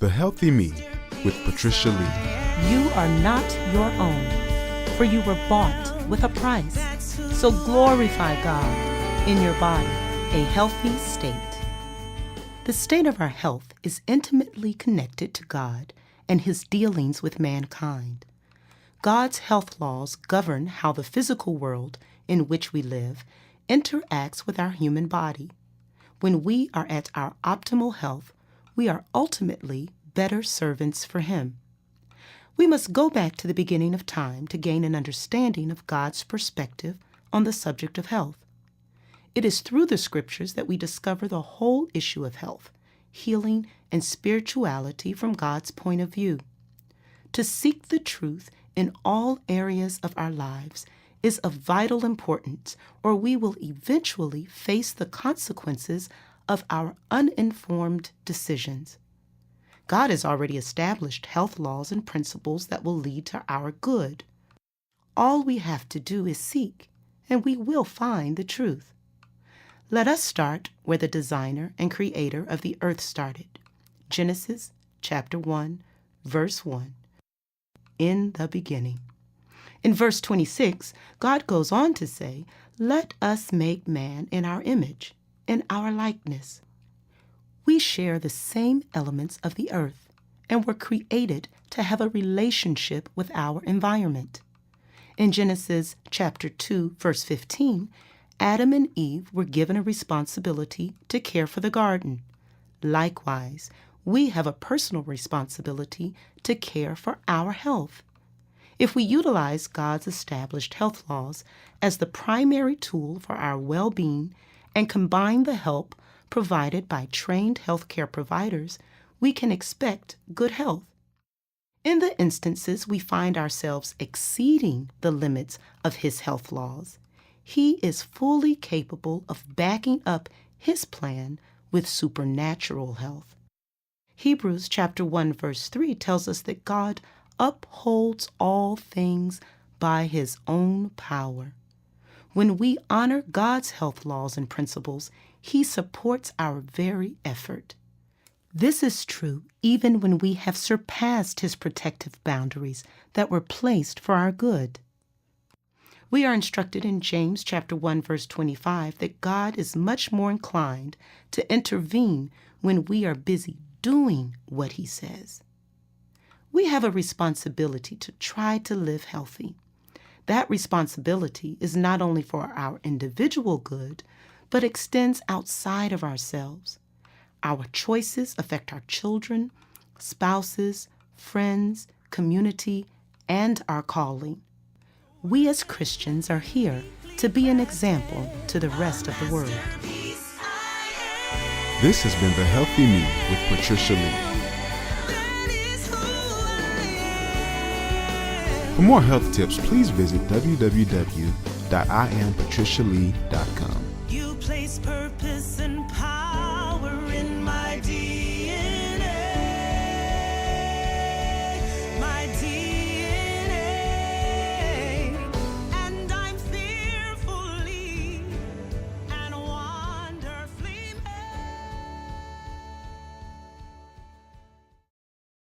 The Healthy Me with Patricia Leigh. You are not your own, for you were bought with a price. So glorify God in your body, a healthy state. The state of our health is intimately connected to God and His dealings with mankind. God's health laws govern how the physical world in which we live interacts with our human body. When we are at our optimal health, we are ultimately better servants for Him. We must go back to the beginning of time to gain an understanding of God's perspective on the subject of health. It is through the Scriptures that we discover the whole issue of health, healing, and spirituality from God's point of view. To seek the truth in all areas of our lives is of vital importance, or we will eventually face the consequences of our uninformed decisions. God has already established health laws and principles that will lead to our good. All we have to do is seek, and we will find the truth. Let us start where the designer and creator of the earth started. Genesis chapter 1, verse 1. In the beginning. In verse 26, God goes on to say, "Let us make man in our image, in our likeness." We share the same elements of the earth and were created to have a relationship with our environment. In Genesis chapter 2, verse 15, Adam and Eve were given a responsibility to care for the garden. Likewise, we have a personal responsibility to care for our health. If we utilize God's established health laws as the primary tool for our well-being and combine the help provided by trained healthcare providers, we can expect good health. In the instances we find ourselves exceeding the limits of His health laws, He is fully capable of backing up His plan with supernatural health. Hebrews chapter 1, verse 3 tells us that God upholds all things by His own power. When we honor God's health laws and principles, He supports our very effort. This is true even when we have surpassed His protective boundaries that were placed for our good. We are instructed in James chapter 1, verse 25 that God is much more inclined to intervene when we are busy doing what He says. We have a responsibility to try to live healthy. That responsibility is not only for our individual good, but extends outside of ourselves. Our choices affect our children, spouses, friends, community, and our calling. We as Christians are here to be an example to the rest of the world. This has been The Healthy Me with Patricia Leigh. For more health tips, please visit www.IamPatriciaLeigh.com. You place purpose